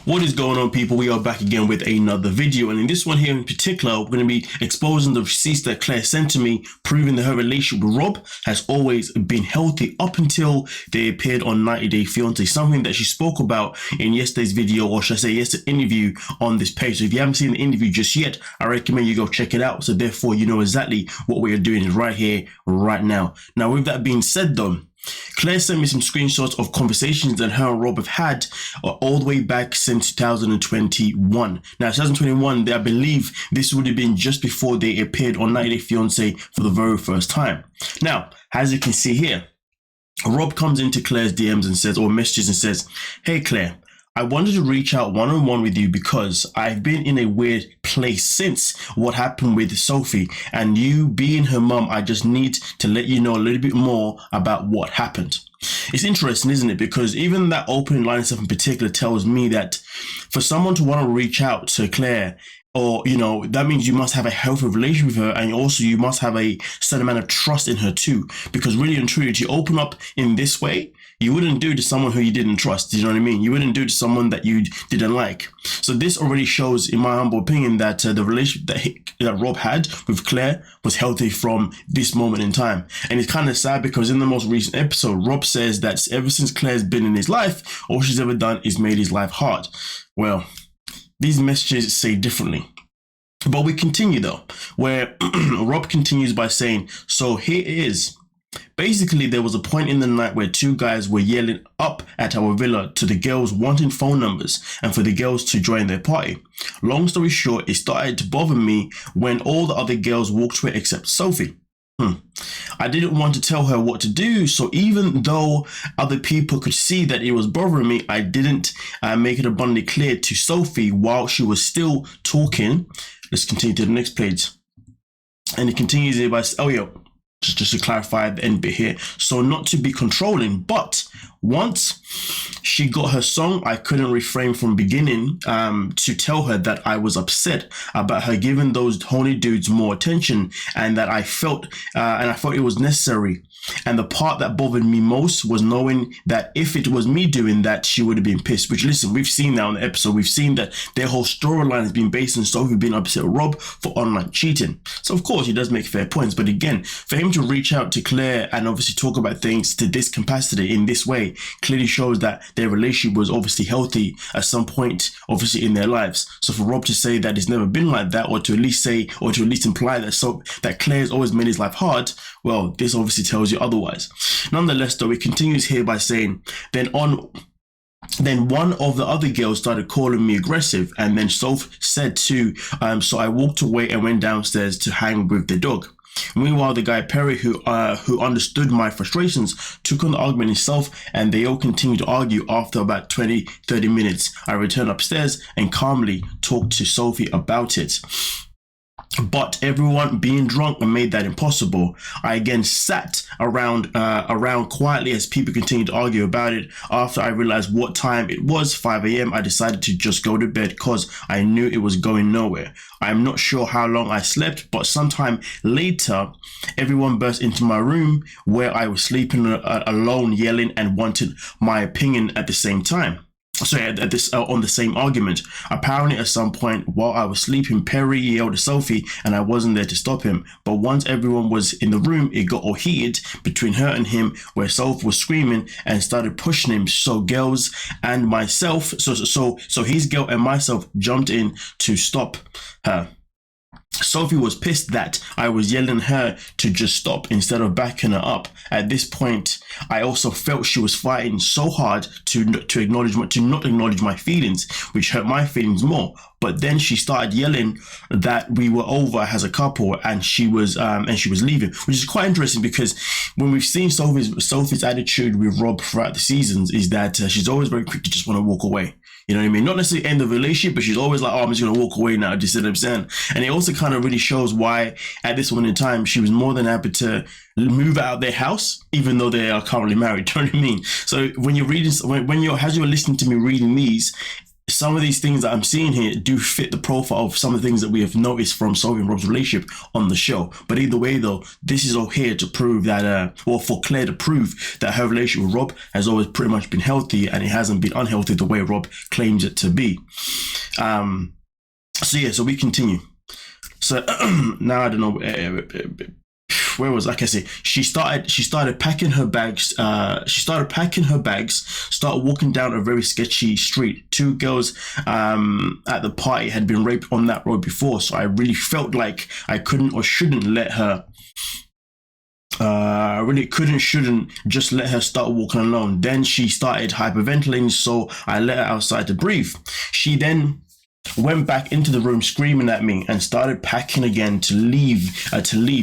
What is going on, people? We are back again with another video, and in this one here in particular, we're going to be exposing the receipts that Claire sent to me, proving that her relationship with Rob has always been healthy up until they appeared on 90 Day Fiancé, something that she spoke about in yesterday's video, or should I say yesterday's interview on this page. So if you haven't seen the interview just yet, I recommend you go check it out, so therefore you know exactly what we are doing is right here, right now. Now, with that being said though, Claire sent me some screenshots of conversations that her and Rob have had all the way back since 2021. Now, 2021, I believe this would have been just before they appeared on 90 Day Fiancé for the very first time. Now, as you can see here, Rob comes into Claire's DMs and says, or messages and says, "Hey Claire, I wanted to reach out one-on-one with you because I've been in a weird place since what happened with Sophie, and you being her mum, I just need to let you know a little bit more about what happened." It's interesting, isn't it? Because even that opening line stuff in particular tells me that for someone to want to reach out to Claire, or, you know, that means you must have a healthy relationship with her, and also you must have a certain amount of trust in her too. Because really and truly, to open up in this way, you wouldn't do to someone who you didn't trust. You know what I mean? You wouldn't do to someone that you didn't like. So this already shows, in my humble opinion, that the relationship that Rob had with Claire was healthy from this moment in time. And it's kind of sad because in the most recent episode, Rob says that ever since Claire's been in his life, all she's ever done is made his life hard. Well, these messages say differently. But we continue though, where Rob continues by saying, "So here it is. Basically, there was a point in the night where two guys were yelling up at our villa to the girls wanting phone numbers and for the girls to join their party. Long story short, it started to bother me when all the other girls walked away except Sophie. I didn't want to tell her what to do, so even though other people could see that it was bothering me, I didn't make it abundantly clear to Sophie while she was still talking." Let's continue to the next page. And it continues here by, oh yeah, just to clarify the end bit here. "So not to be controlling, but once she got her song, I couldn't refrain from beginning to tell her that I was upset about her giving those horny dudes more attention, and that I felt it was necessary. And the part that bothered me most was knowing that if it was me doing that, she would have been pissed." Which, listen, we've seen that on the episode. We've seen that their whole storyline has been based on Sophie being upset with Rob for online cheating. So, of course, he does make fair points. But again, for him to reach out to Claire and obviously talk about things to this capacity in this way clearly shows that their relationship was obviously healthy at some point, obviously, in their lives. So for Rob to say that it's never been like that, or to at least say, or to at least imply that Claire's always made his life hard, well, this obviously tells you otherwise. Nonetheless, though, it continues here by saying, Then one of the other girls started calling me aggressive, and then Soph said too, so I walked away and went downstairs to hang with the dog. Meanwhile, the guy Perry, who understood my frustrations, took on the argument himself, and they all continued to argue. After about 20-30 minutes, I returned upstairs and calmly talked to Sophie about it. But everyone being drunk made that impossible. I again sat around quietly as people continued to argue about it. After I realized what time it was, 5 a.m., I decided to just go to bed because I knew it was going nowhere. I'm not sure how long I slept, but sometime later, everyone burst into my room where I was sleeping alone, yelling and wanted my opinion at the same time. On the same argument. Apparently, at some point while I was sleeping, Perry yelled at Sophie, and I wasn't there to stop him. But once everyone was in the room, it got all heated between her and him, where Sophie was screaming and started pushing him. So his girl and myself jumped in to stop her. Sophie was pissed that I was yelling at her to just stop instead of backing her up. At this point, I also felt she was fighting so hard to not acknowledge my feelings, which hurt my feelings more. But then she started yelling that we were over as a couple, and she was leaving, which is quite interesting because when we've seen Sophie's attitude with Rob throughout the seasons is that she's always very quick to just want to walk away. You know what I mean? Not necessarily end the relationship, but she's always like, "Oh, I'm just going to walk away now." Do you see what I'm saying? And it also kind of really shows why at this point in time, she was more than happy to move out of their house, even though they are currently married. Do you know what I mean? So when you're reading, as you're listening to me reading these, some of these things that I'm seeing here do fit the profile of some of the things that we have noticed from Sophie and Rob's relationship on the show. But either way, though, this is all here to prove that, or for Claire to prove that her relationship with Rob has always pretty much been healthy, and it hasn't been unhealthy the way Rob claims it to be. So we continue. So now I don't know where was, like I say, she started packing her bags. Started walking down a very sketchy street. 2 girls at the party had been raped on that road before, so I really felt like I couldn't or shouldn't let her. Shouldn't just let her start walking alone. Then she started hyperventilating, so I let her outside to breathe. She then went back into the room screaming at me and started packing again to leave.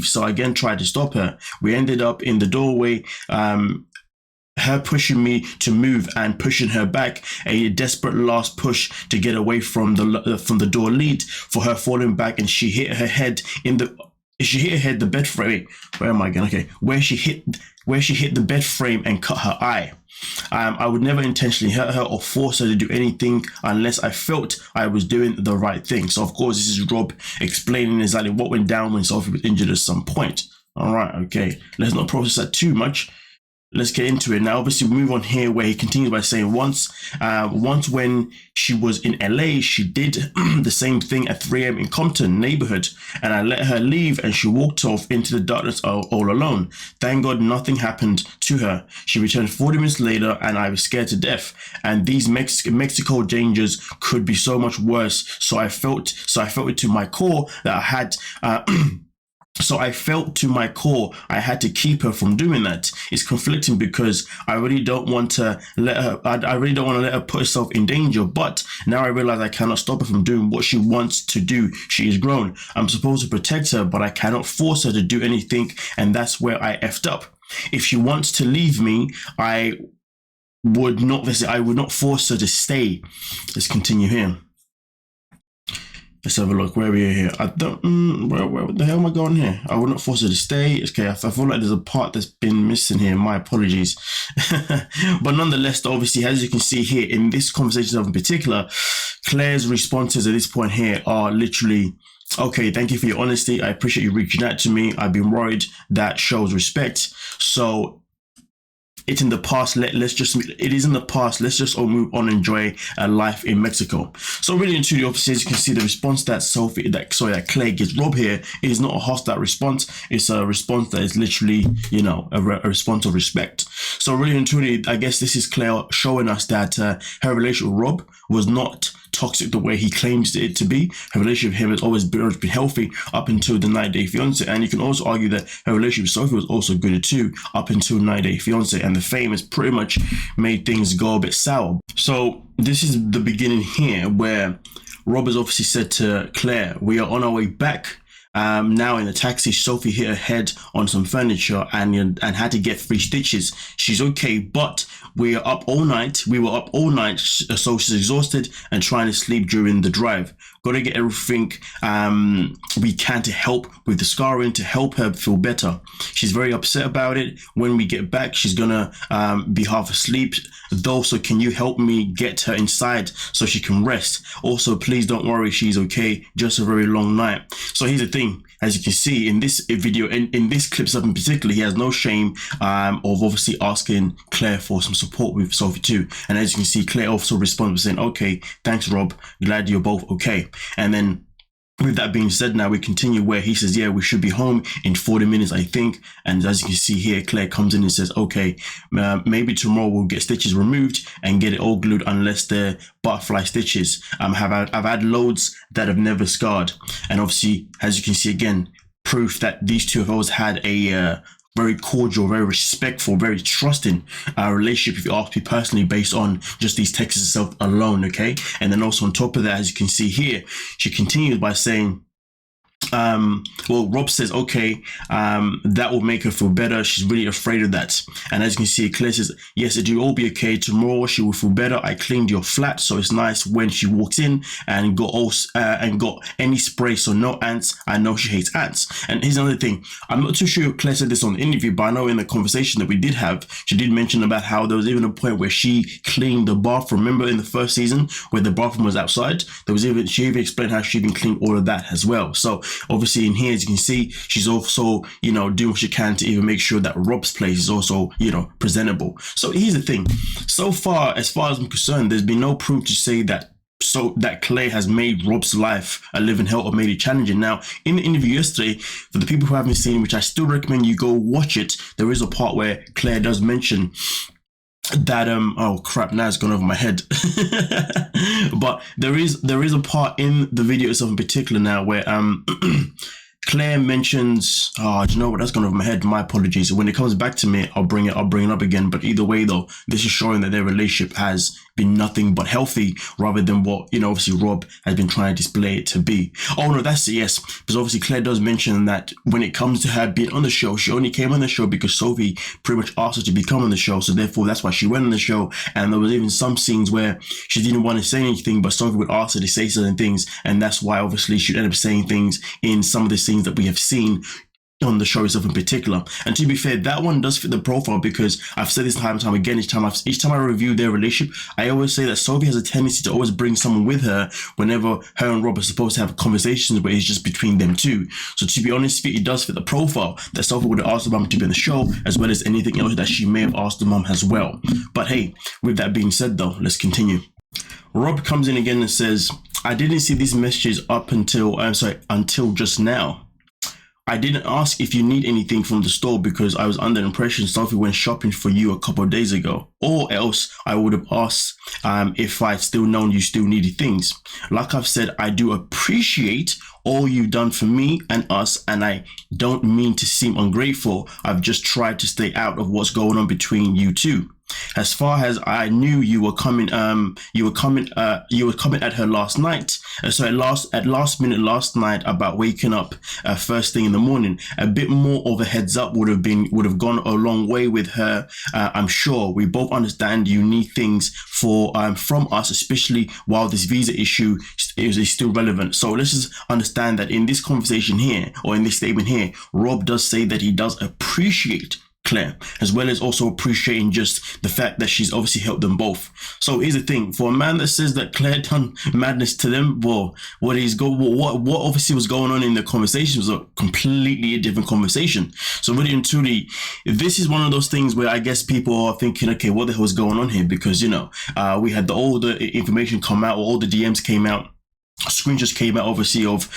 So I again tried to stop her. We ended up in the doorway, her pushing me to move and pushing her back, a desperate last push to get away from the door lead, for her falling back, and she hit her head the bed frame. Where am I again? Okay, where she hit the bed frame and cut her eye. I would never intentionally hurt her or force her to do anything unless I felt I was doing the right thing. So of course, this is Rob explaining exactly what went down when Sophie was injured at some point. All right, okay, let's not process that too much. Let's get into it now. Obviously, we move on here where he continues by saying once when she was in LA, she did the same thing at 3 a.m. in Compton neighborhood, and I let her leave and she walked off into the darkness all alone. Thank God nothing happened to her. She returned 40 minutes later and I was scared to death. And these Mexico dangers could be so much worse. So I felt it to my core that I had So I felt to my core I had to keep her from doing that. It's conflicting because I really don't want to let her. I really don't want to let her put herself in danger. But now I realize I cannot stop her from doing what she wants to do. She is grown. I'm supposed to protect her, but I cannot force her to do anything, and that's where I effed up. If she wants to leave me, I would not force her to stay. Let's continue here. Let's have a look. Where are we here? I don't. Where the hell am I going here? I would not force her to stay. Okay, I feel like there's a part that's been missing here. My apologies. But nonetheless, obviously, as you can see here in this conversation in particular, Claire's responses at this point here are literally, okay, thank you for your honesty. I appreciate you reaching out to me. I've been worried. That shows respect. So it's in the past. It is in the past. Let's just all move on and enjoy a life in Mexico. So really and truly, obviously, as you can see, the response that Claire gives Rob here is not a hostile response. It's a response that is literally, a response of respect. So really and truly, I guess this is Claire showing us that her relationship with Rob was not toxic the way he claims it to be. Her relationship with him has always been healthy up until the 90-day fiance, and you can also argue that her relationship with Sophie was also good too up until 90-day fiance, and the fame has pretty much made things go a bit sour. So this is the beginning here where Rob has obviously said to Claire, we are on our way back. Now in the taxi, Sophie hit her head on some furniture and had to get 3 stitches. She's okay, but we were up all night, so she's exhausted and trying to sleep during the drive. Got to get everything we can to help with the scarring, to help her feel better. She's very upset about it. When we get back, she's gonna be half asleep though, so can you help me get her inside so she can rest? Also, please don't worry, she's okay, just a very long night. So here's the thing, as you can see in this video, in this clip in particular, he has no shame of obviously asking Claire for some support with Sophie too. And as you can see, Claire also responds by saying, okay, thanks Rob, glad you're both okay. And then with that being said, now we continue where he says, yeah, we should be home in 40 minutes, I think. And as you can see here, Claire comes in and says, okay, maybe tomorrow we'll get stitches removed and get it all glued unless they're butterfly stitches. I've had loads that have never scarred. And obviously, as you can see again, proof that these two have always had a very cordial, very respectful, very trusting relationship, if you ask me personally, based on just these texts itself alone, okay? And then also on top of that, as you can see here, she continues by saying, well, Rob says, okay, that will make her feel better. She's really afraid of that. And as you can see, Claire says, yes, it will all be okay. Tomorrow she will feel better. I cleaned your flat, so it's nice when she walks in and got any spray, so no ants. I know she hates ants. And here's another thing. I'm not too sure if Claire said this on the interview, but I know in the conversation that we did have, she did mention about how there was even a point where she cleaned the bathroom. Remember in the first season where the bathroom was outside? She even explained how she even cleaned all of that as well. So obviously in here, as you can see, she's also, doing what she can to even make sure that Rob's place is also, presentable. So here's the thing. So far as I'm concerned, there's been no proof to say that Claire has made Rob's life a living hell or made it challenging. Now, in the interview yesterday, for the people who haven't seen, which I still recommend you go watch it, there is a part where Claire does mention that oh crap, now it's gone over my head. But there is a part in the video itself in particular now where Claire mentions, do you know what, that's gone over my head, my apologies. When it comes back to me, I'll bring it up again. But either way though, this is showing that their relationship has been nothing but healthy, rather than what, obviously Rob has been trying to display it to be. Oh no, that's it, yes. Because obviously Claire does mention that when it comes to her being on the show, she only came on the show because Sophie pretty much asked her to become on the show. So therefore, that's why she went on the show. And there was even some scenes where she didn't want to say anything, but Sophie would ask her to say certain things. And that's why obviously she'd end up saying things in some of the scenes that we have seen on the show itself in particular. And to be fair, that one does fit the profile, because I've said this time and time again, each time I review their relationship, I always say that Sophie has a tendency to always bring someone with her whenever her and Rob are supposed to have conversations where it's just between them two. So to be honest, it does fit the profile that Sophie would have asked the mom to be on the show, as well as anything else that she may have asked the mom as well. But hey, with that being said though, let's continue. Rob comes in again and says, I didn't see these messages until just now. I didn't ask if you need anything from the store because I was under the impression Sophie went shopping for you a couple of days ago. Or else I would have asked if I'd still known you still needed things. Like I've said, I do appreciate all you've done for me and us, and I don't mean to seem ungrateful. I've just tried to stay out of what's going on between you two. As far as I knew, you were coming at her last night. Last minute last night about waking up first thing in the morning. A bit more of a heads up would have gone a long way with her. I'm sure we both understand you need things from us, especially while this visa issue is still relevant. So let's just understand that in this conversation here, or in this statement here, Rob does say that he does appreciate Claire, as well as also appreciating just the fact that she's obviously helped them both. So here's the thing: for a man that says that Claire done madness to them, well, what obviously was going on in the conversation was a completely different conversation. So really and truly, this is one of those things where I guess people are thinking, okay, what the hell is going on here? Because we had all the information come out, or all the DMs came out, screenshots came out, obviously, of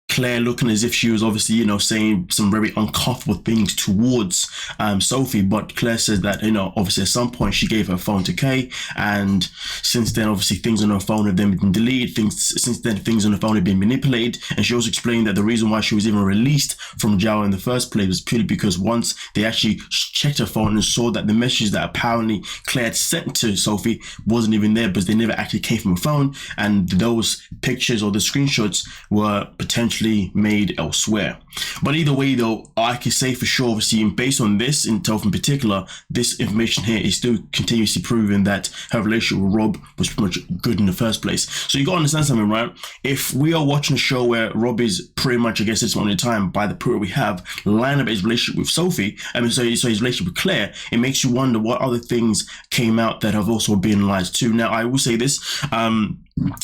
Claire looking as if she was obviously, saying some very uncomfortable things towards Sophie. But Claire says that, obviously at some point she gave her phone to Kay, and since then, obviously things on her phone have then been deleted. Things on her phone have been manipulated. And she also explained that the reason why she was even released from jail in the first place was purely because once they actually checked her phone and saw that the messages that apparently Claire had sent to Sophie wasn't even there, because they never actually came from her phone, and those pictures or the screenshots were potentially made elsewhere. But either way though, I can say for sure, obviously, based on this intel in particular, this information here is still continuously proving that her relationship with Rob was pretty much good in the first place. So you gotta understand something, right? If we are watching a show where Rob is pretty much, I guess it's one at a time, by the period we have, line up his relationship with Sophie, so his relationship with Claire, it makes you wonder what other things came out that have also been lies too. Now I will say this,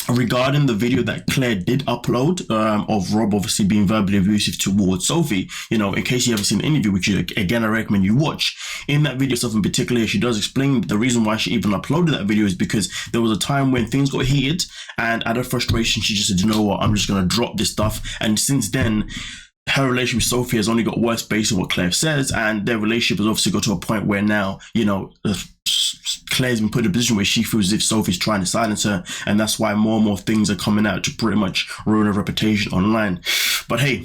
regarding the video that Claire did upload of Rob obviously being verbally abusive towards Sophie, in case you haven't seen the interview, which again I recommend you watch. In that video stuff in particular, she does explain the reason why she even uploaded that video is because there was a time when things got heated, and out of frustration she just said, you know what, I'm just gonna drop this stuff. And since then, her relationship with Sophie has only got worse based on what Claire says, and their relationship has obviously got to a point where now, Claire's been put in a position where she feels as if Sophie's trying to silence her, and that's why more and more things are coming out to pretty much ruin her reputation online. But hey,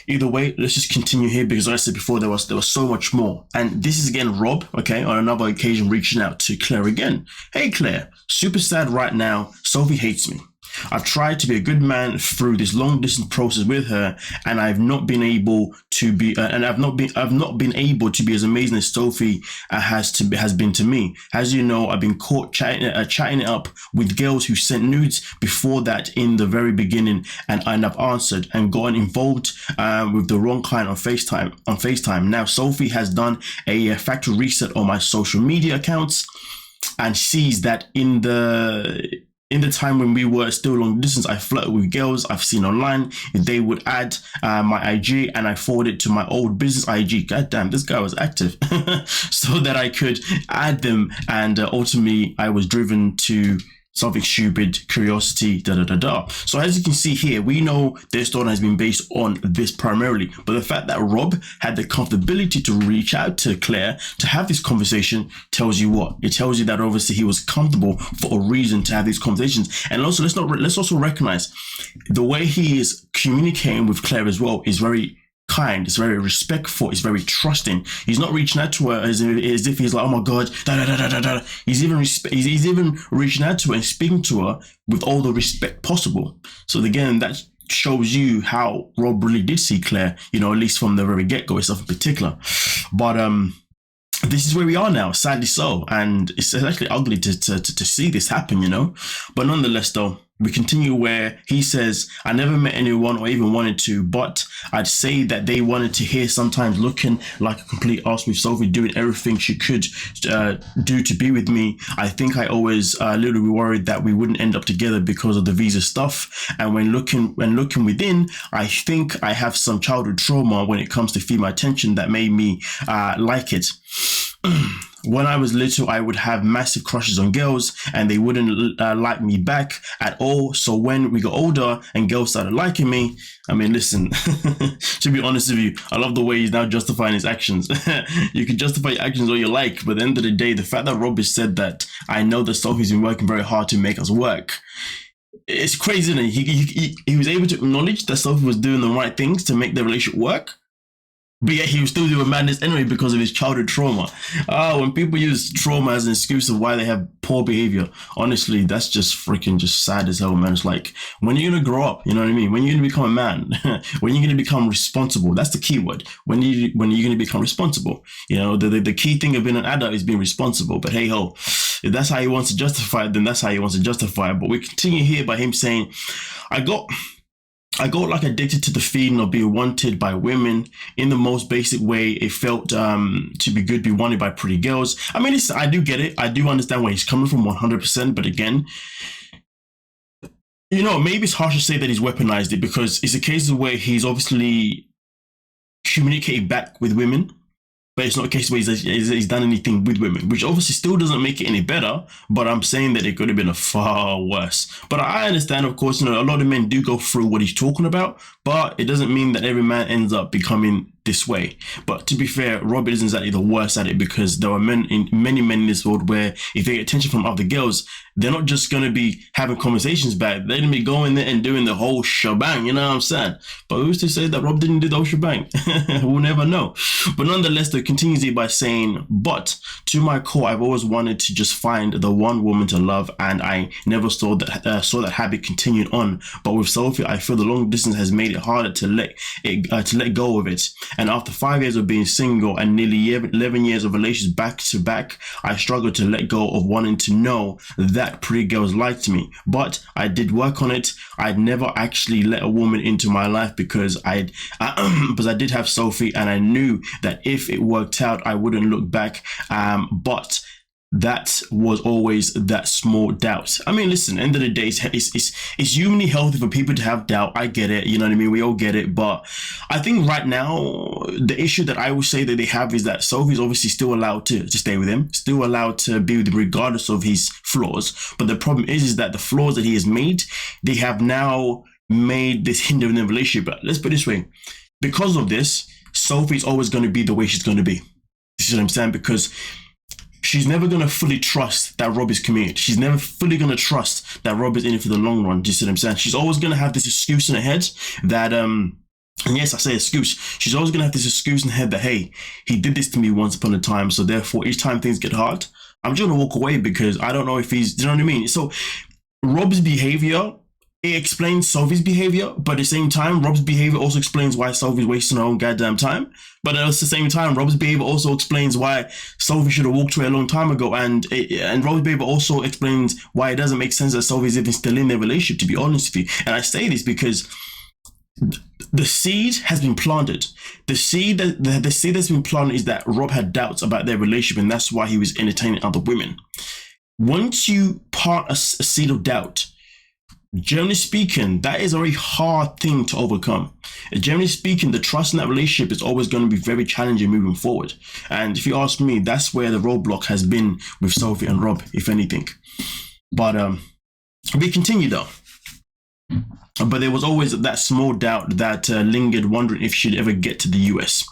either way, let's just continue here, because like I said before, there was so much more. And this is again Rob, okay, on another occasion reaching out to Claire again. Hey Claire, super sad right now. Sophie hates me. I've tried to be a good man through this long distance process with her, and I've not been able to be, I've not been able to be as amazing as Sophie has been to me. As you know, I've been caught chatting it up with girls who sent nudes before that in the very beginning, and I've answered and gotten involved with the wrong client on FaceTime. Now Sophie has done a factory reset on my social media accounts and sees that in the time when we were still long distance, I flirted with girls I've seen online. They would add my IG, and I forwarded to my old business IG. God damn, this guy was active. So that I could add them, and ultimately I was driven to something stupid, curiosity, So as you can see here, we know their story has been based on this primarily, but the fact that Rob had the comfortability to reach out to Claire to have this conversation tells you what? It tells you that obviously he was comfortable for a reason to have these conversations. And also, let's also recognize the way he is communicating with Claire as well is very kind, it's very respectful, it's very trusting. He's not reaching out to her as if he's like, oh my god, He's even reaching out to her and speaking to her with all the respect possible. So again, that shows you how Rob really did see Claire, at least from the very get-go itself in particular. But this is where we are now, sadly so, and it's actually ugly to see this happen, But nonetheless, though, we continue where he says, I never met anyone or even wanted to, but I'd say that they wanted to hear, sometimes looking like a complete ass with Sophie doing everything she could do to be with me. I think I always literally worried that we wouldn't end up together because of the visa stuff. And when looking within, I think I have some childhood trauma when it comes to female attention that made me like it. When I was little, I would have massive crushes on girls and they wouldn't like me back at all. So when we got older and girls started liking me, I mean, listen, to be honest with you, I love the way he's now justifying his actions. You can justify your actions all you like, but at the end of the day, the fact that Rob has said that, I know that Sophie's been working very hard to make us work. It's crazy, isn't it? He was able to acknowledge that Sophie was doing the right things to make the relationship work. But yet he was still doing madness anyway because of his childhood trauma. When people use trauma as an excuse of why they have poor behavior, honestly, that's just freaking just sad as hell, man. It's like, when are you going to grow up? You know what I mean? When are you going to become a man? When are you going to become responsible? That's the key word. When are you going to become responsible? The key thing of being an adult is being responsible. But hey ho, if that's how he wants to justify it, then that's how he wants to justify it. But we continue here by him saying, I got like addicted to the feeling of being wanted by women in the most basic way. It felt to be good, be wanted by pretty girls. I mean, I do get it. I do understand where he's coming from 100%. But again, maybe it's harsh to say that he's weaponized it, because it's a case of where he's obviously communicating back with women. But it's not a case where he's done anything with women, which obviously still doesn't make it any better. But I'm saying that it could have been a far worse. But I understand, of course, a lot of men do go through what he's talking about, but it doesn't mean that every man ends up becoming this way. But to be fair, Robert isn't exactly the worst at it, because there are many men in this world where if they get attention from other girls, they're not just going to be having conversations back. They're going to be going there and doing the whole shebang, you know what I'm saying? But who's to say that Rob didn't do the whole shebang? We'll never know. But nonetheless, they continues it by saying, but to my core, I've always wanted to just find the one woman to love, and I never saw that habit continued on. But with Sophie, I feel the long distance has made it harder to let go of it. And after 5 years of being single and nearly 11 years of relations back to back, I struggled to let go of wanting to know that pretty girls liked me. But I did work on it. I'd never actually let a woman into my life because I did have Sophie, and I knew that if it worked out, I wouldn't look back. But that was always that small doubt. I mean, listen, end of the day, it's humanly healthy for people to have doubt. I get it. You know what I mean? We all get it. But I think right now, the issue that I would say that they have is that Sophie's obviously still allowed to stay with him, still allowed to be with him regardless of his flaws. But the problem is that the flaws that he has made, they have now made this hinder in the relationship. But let's put it this way. Because of this, Sophie's always going to be the way she's going to be. You see what I'm saying? Because she's never going to fully trust that Rob is committed. She's never fully going to trust that Rob is in it for the long run. Do you see what I'm saying? She's always going to have this excuse in her head that, and yes, I say excuse. She's always going to have this excuse in her head that, hey, he did this to me once upon a time. So therefore, each time things get hard, I'm just going to walk away because I don't know if he's, do you know what I mean? So Rob's behavior it explains Sophie's behavior, but at the same time, Rob's behavior also explains why Sophie's wasting her own goddamn time. But at the same time, Rob's behavior also explains why Sophie should have walked away a long time ago, and Rob's behavior also explains why it doesn't make sense that Sophie's even still in their relationship, to be honest with you. And I say this because the seed has been planted. The seed that's been planted is that Rob had doubts about their relationship, and that's why he was entertaining other women. Once you plant a seed of doubt, generally speaking, that is a very hard thing to overcome. Generally speaking, the trust in that relationship is always going to be very challenging moving forward. And if you ask me, that's where the roadblock has been with Sophie and Rob, if anything. But we continue though. But there was always that small doubt that lingered, wondering if she'd ever get to the US.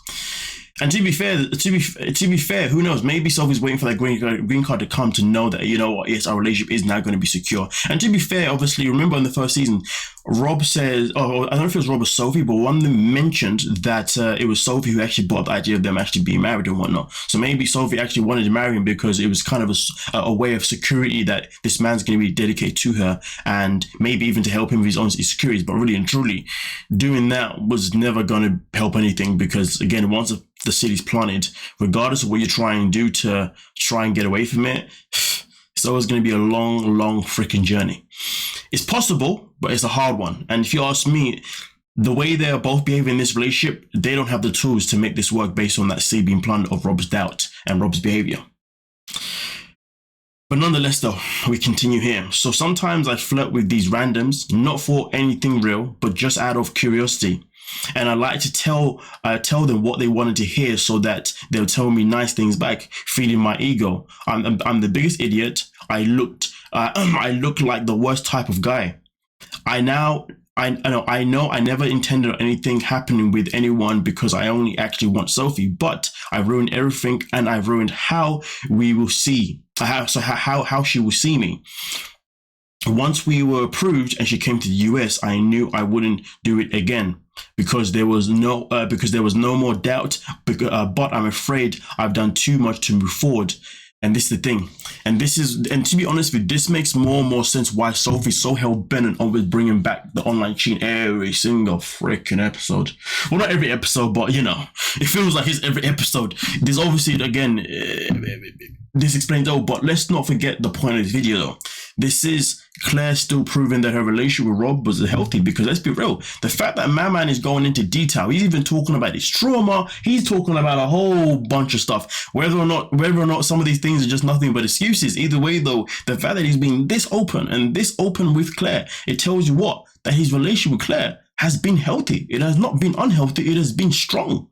And to be fair, who knows? Maybe Sophie's waiting for that green card to come to know that, you know what, yes, our relationship is now going to be secure. And to be fair, obviously, remember in the first season, Rob says, I don't know if it was Rob or Sophie, but one of them mentioned that it was Sophie who actually brought the idea of them actually being married and whatnot. So maybe Sophie actually wanted to marry him because it was kind of a way of security that this man's going to be dedicated to her, and maybe even to help him with his own insecurities. But really and truly, doing that was never going to help anything, because again, once the city's planted, regardless of what you're trying to do to try and get away from it, it's always going to be a long freaking journey. It's possible, but it's a hard one. And if you ask me, the way they're both behaving in this relationship, they don't have the tools to make this work based on that seed being planted of Rob's doubt and Rob's behavior. But nonetheless, though, we continue here. So sometimes I flirt with these randoms, not for anything real, but just out of curiosity. And I like to tell them what they wanted to hear, so that they'll tell me nice things back, feeding my ego. I'm the biggest idiot. I look like the worst type of guy. I know I never intended anything happening with anyone, because I only actually want Sophie, but I ruined everything, and I ruined how we will see, how she will see me. Once we were approved and she came to the US, I knew I wouldn't do it again, because there was no more doubt. But I'm afraid I've done too much to move forward. And this is the thing. And to be honest with you, this makes more and more sense why Sophie's so hell-bent on always bringing back the online cheating every single freaking episode. Well, not every episode, but you know, it feels like it's every episode. There's obviously, again, this explains all, but let's not forget the point of this video though. This is Claire still proving that her relationship with Rob was healthy, because let's be real, the fact that my man is going into detail, he's even talking about his trauma, he's talking about a whole bunch of stuff, whether or not some of these things are just nothing but excuses. Either way though, the fact that he's being this open with Claire, it tells you what? That his relationship with Claire has been healthy. It has not been unhealthy, it has been strong.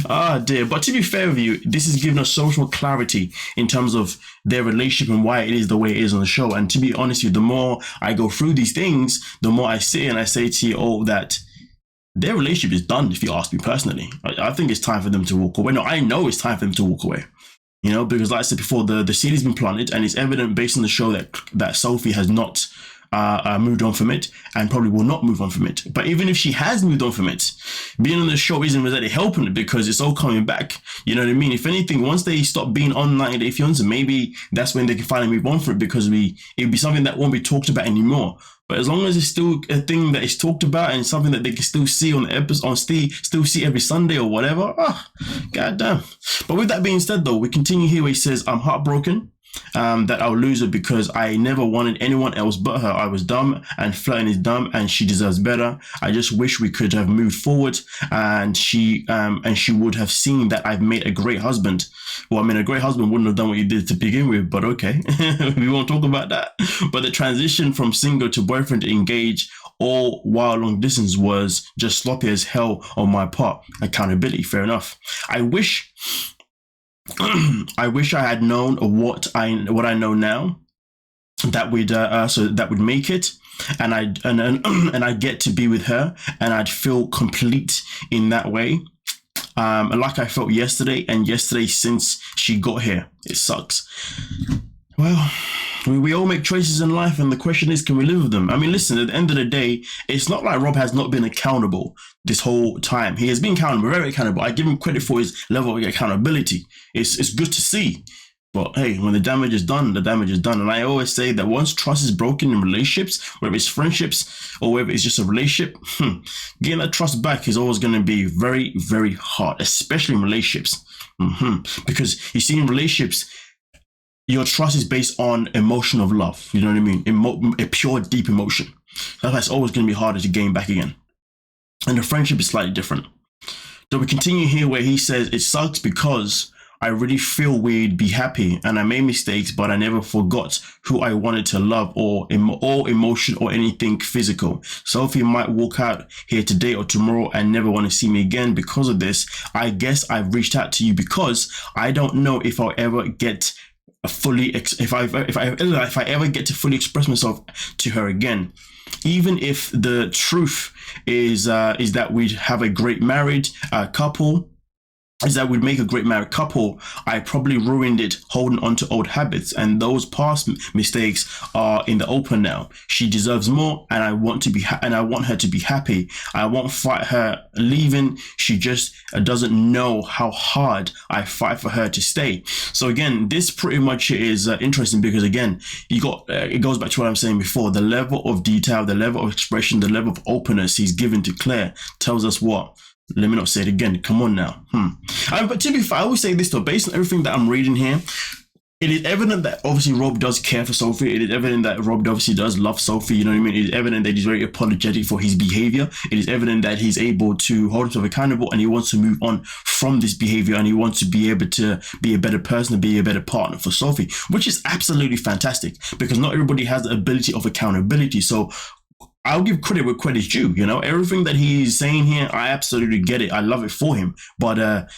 Ah dear. But to be fair with you, this is giving us so much more clarity in terms of their relationship and why it is the way it is on the show. And to be honest with you, the more I go through these things, the more I sit and I say to you all that their relationship is done, if you ask me personally. I think it's time for them to walk away. No, I know it's time for them to walk away. You know, because like I said before, the seed has been planted, and it's evident based on the show that Sophie has not moved on from it, and probably will not move on from it. But even if she has moved on from it, being on the show isn't really helping it, because it's all coming back. You know what I mean? If anything, once they stop being on 90 Day Fiancé, maybe that's when they can finally move on from it, because it'll be something that won't be talked about anymore. But as long as it's still a thing that is talked about and something that they can still see on the episode, still see every Sunday or whatever, goddamn. But with that being said though, we continue here where he says, I'm heartbroken that I'll lose her, because I never wanted anyone else but her. I was dumb, and flirting is dumb, and she deserves better. I just wish we could have moved forward, and she would have seen that I've made a great husband. Well, I mean, a great husband wouldn't have done what you did to begin with, but okay. We won't talk about that. But the transition from single to boyfriend to engaged, all while long distance, was just sloppy as hell on my part. Accountability, fair enough. I wish I had known what I know now, that would make it, and I'd get to be with her, and I'd feel complete in that way. Like I felt yesterday, and yesterday since she got here. It sucks. Well, we all make choices in life, and the question is, can we live with them? I mean, listen, at the end of the day, it's not like Rob has not been accountable this whole time. He has been accountable, very accountable. I give him credit for his level of accountability. It's good to see. But hey, when the damage is done, the damage is done. And I always say that once trust is broken in relationships, whether it's friendships or whether it's just a relationship, getting that trust back is always going to be very, very hard, especially in relationships. Because you see, in relationships, your trust is based on emotion of love. You know what I mean? A pure, deep emotion. That's why it's always going to be harder to gain back again. And the friendship is slightly different. So we continue here where he says, it sucks because I really feel we'd be happy and I made mistakes, but I never forgot who I wanted to love or emotion or anything physical. Sophie might walk out here today or tomorrow and never want to see me again because of this. I guess I've reached out to you because I don't know if I'll ever get if I ever get to fully express myself to her again. Even if the truth is that we'd have a great married couple, is that we'd make a great married couple, I probably ruined it holding on to old habits, and those past mistakes are in the open now. She deserves more, and I want her to be happy. I won't fight her leaving. She just doesn't know how hard I fight for her to stay. So again, this pretty much is interesting because again, it goes back to what I'm saying before. The level of detail, the level of expression, the level of openness he's given to Claire tells us what. Let me not say it again. Come on now. But to be fair, I always say this though, based on everything that I'm reading here, it is evident that obviously Rob does care for Sophie. It is evident that Rob obviously does love Sophie. You know what I mean? It is evident that he's very apologetic for his behavior. It is evident that he's able to hold himself accountable and he wants to move on from this behavior and he wants to be able to be a better person and be a better partner for Sophie, which is absolutely fantastic because not everybody has the ability of accountability. So I'll give credit where credit's due. You know, everything that he's saying here, I absolutely get it. I love it for him. But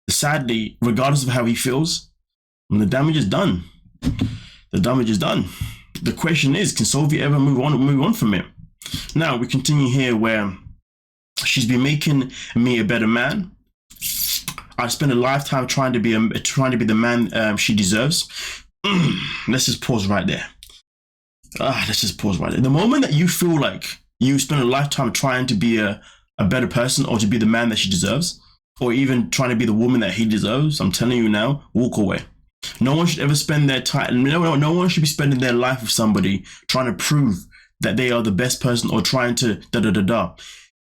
sadly, regardless of how he feels, the damage is done. The damage is done. The question is, can Sophie ever move on from it? Now we continue here where she's been making me a better man. I spent a lifetime trying to be the man she deserves. Let's just pause right there. Let's just pause right there. The moment that you feel like you spend a lifetime trying to be a better person or to be the man that she deserves, or even trying to be the woman that he deserves, I'm telling you now, walk away. No one should ever spend their time, no one should be spending their life with somebody trying to prove that they are the best person or trying to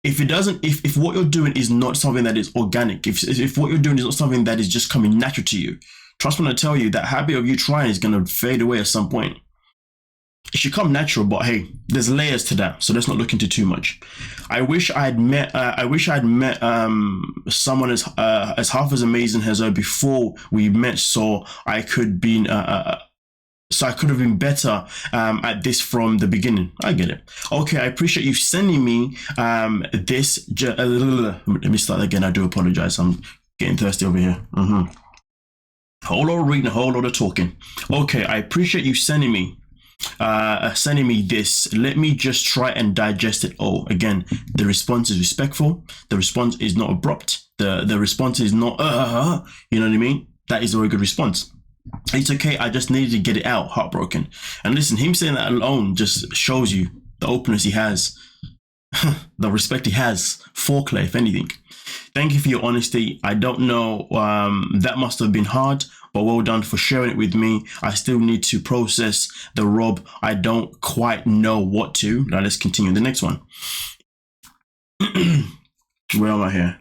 If what you're doing is not something that is organic, if what you're doing is not something that is just coming natural to you, trust me when I tell you that habit of you trying is going to fade away at some point. It should come natural, but hey, there's layers to that, so let's not look into too much. I wish I'd met someone as half as amazing as her before we met, so I could have been better at this from the beginning. I get it. Okay, I appreciate you sending me this. Let me start again. I do apologize. I'm getting thirsty over here. Whole lot of reading, a whole lot of talking. Okay, I appreciate you sending me this. Let me just try and digest it all. Again, the response is respectful. The response is not abrupt. The response is not you know what I mean? That is a very good response. It's okay, I just needed to get it out, heartbroken. And listen, him saying that alone just shows you the openness he has, the respect he has for Claire, if anything. Thank you for your honesty. I don't know, that must have been hard, but well done for sharing it with me. I still need to process the Rob. I don't quite know what to. Now let's continue the next one. Where am I here?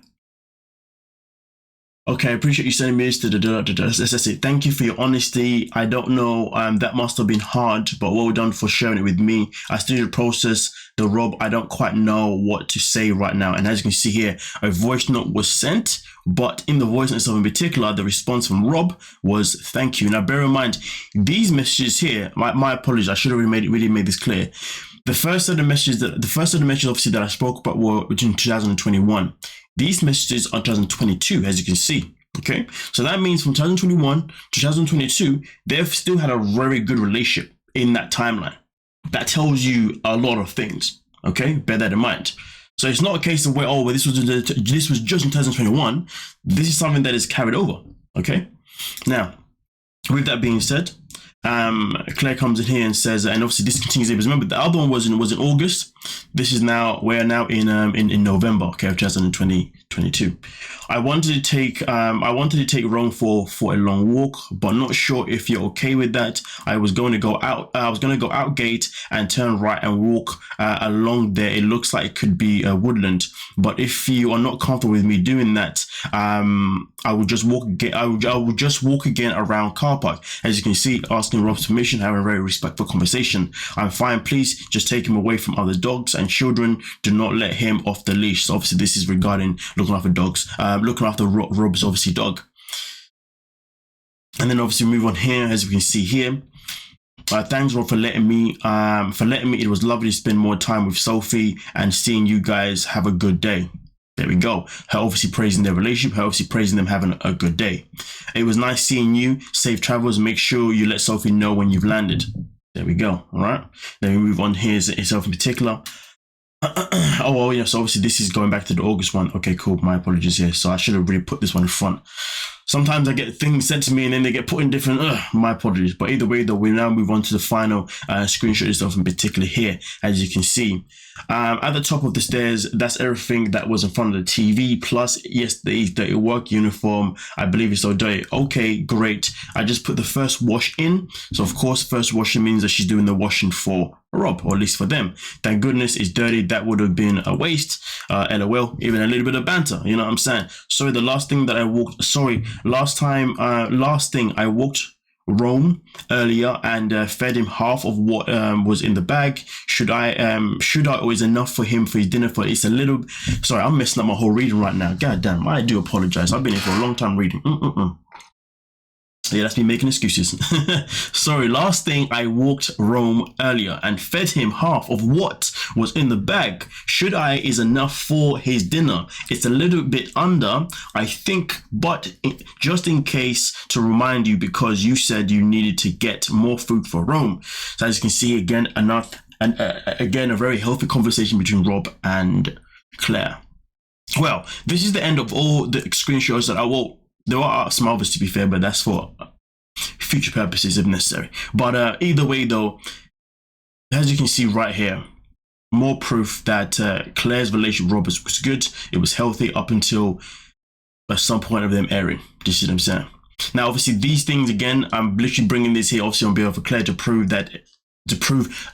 Okay, I appreciate you sending me this. That's it. Thank you for your honesty. I don't know, that must have been hard, but well done for sharing it with me. I still need to process the Rob. I don't quite know what to say right now. And as you can see here, a voice note was sent, but in the voice note in particular, the response from Rob was thank you. Now bear in mind, these messages here, my apologies, I should have really made this clear. The first set of messages obviously that I spoke about were between 2021. These messages are 2022, as you can see. Okay, so that means from 2021 to 2022, they've still had a very good relationship in that timeline. That tells you a lot of things. Okay, bear that in mind. So it's not a case of where this was just in 2021. This is something that is carried over. Okay, now with that being said, Claire comes in here and says, and obviously this continues. Because remember, the other one was in August. This is now we're now in November, okay, of 2020. 22. I wanted to take Rome for a long walk, but not sure if you're okay with that. I was going to go out gate and turn right and walk along there. It looks like it could be a woodland, but if you are not comfortable with me doing that, I would just walk again. I would just walk again around car park. As you can see, asking Rob's permission, having a very respectful conversation. I'm fine. Please just take him away from other dogs and children. Do not let him off the leash. So obviously this is regarding looking after dogs, looking after Rob's obviously dog. And then obviously move on here, as you can see here. Thanks Rob for letting me. It was lovely to spend more time with Sophie and seeing you guys have a good day. There we go. Her obviously praising their relationship, her obviously praising them having a good day. It was nice seeing you. Safe travels. Make sure you let Sophie know when you've landed. There we go. All right. Then we move on here itself in particular. Oh, well, yes, obviously this is going back to the August one. Okay, cool. My apologies here. So I should have really put this one in front. Sometimes I get things sent to me and then they get put in different, my apologies. But either way though, we now move on to the final screenshot itself in particular here, as you can see. At the top of the stairs, that's everything that was in front of the TV, plus yesterday's dirty work uniform. I believe it's so dirty. Okay, great. I just put the first wash in. So of course, first washing means that she's doing the washing for Rob, or at least for them. Thank goodness it's dirty. That would have been a waste. LOL, even a little bit of banter, you know what I'm saying? Sorry, last thing I walked Rome earlier and fed him half of what was in the bag. Should I or is enough for him for his dinner? For it's a little, sorry, I'm messing up my whole reading right now. God damn, I do apologize. I've been here for a long time reading. Yeah, that's me making excuses. Sorry, last thing I walked Rome earlier and fed him half of what was in the bag. Should I is enough for his dinner. It's a little bit under, I think, but just in case to remind you, because you said you needed to get more food for Rome. So as you can see, again, again, a very healthy conversation between Rob and Claire. Well, this is the end of all the screenshots that I will. There are some others to be fair, but that's for future purposes if necessary. But either way though, as you can see right here, more proof that Claire's relationship with Rob was good. It was healthy up until at some point of them airing. Do you see what I'm saying? Now, obviously these things, again, I'm literally bringing this here obviously on behalf of Claire to prove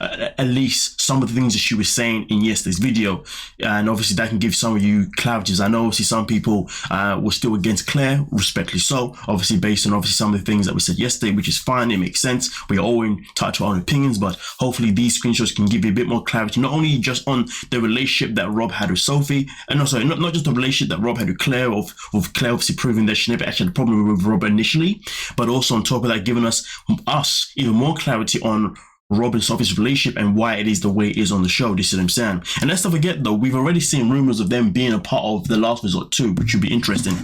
at least some of the things that she was saying in yesterday's video, and obviously that can give some of you clarities. I know obviously some people were still against Claire, respectfully so, obviously based on obviously some of the things that we said yesterday, which is fine, it makes sense. We are all entitled to our own opinions, but hopefully these screenshots can give you a bit more clarity, not only just on the relationship that Rob had with Sophie, and also not just the relationship that Rob had with Claire, of Claire obviously proving that she never actually had a problem with Rob initially, but also on top of that giving us even more clarity on Rob and Sophie's relationship and why it is the way it is on the show. This is what I'm saying. And let's not forget though, we've already seen rumors of them being a part of The Last Resort 2, which would be interesting,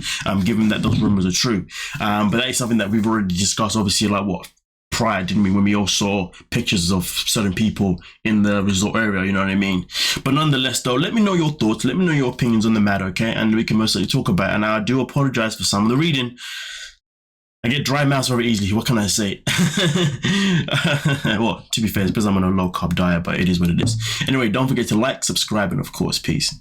given that those rumors are true. But that is something that we've already discussed, obviously, like what prior, didn't we, when we all saw pictures of certain people in the resort area, you know what I mean? But nonetheless though, let me know your thoughts, let me know your opinions on the matter, okay? And we can most certainly talk about it. And I do apologize for some of the reading. I get dry mouth very easily. What can I say? Well, to be fair, it's because I'm on a low carb diet, but it is what it is. Anyway, don't forget to like, subscribe, and of course, peace.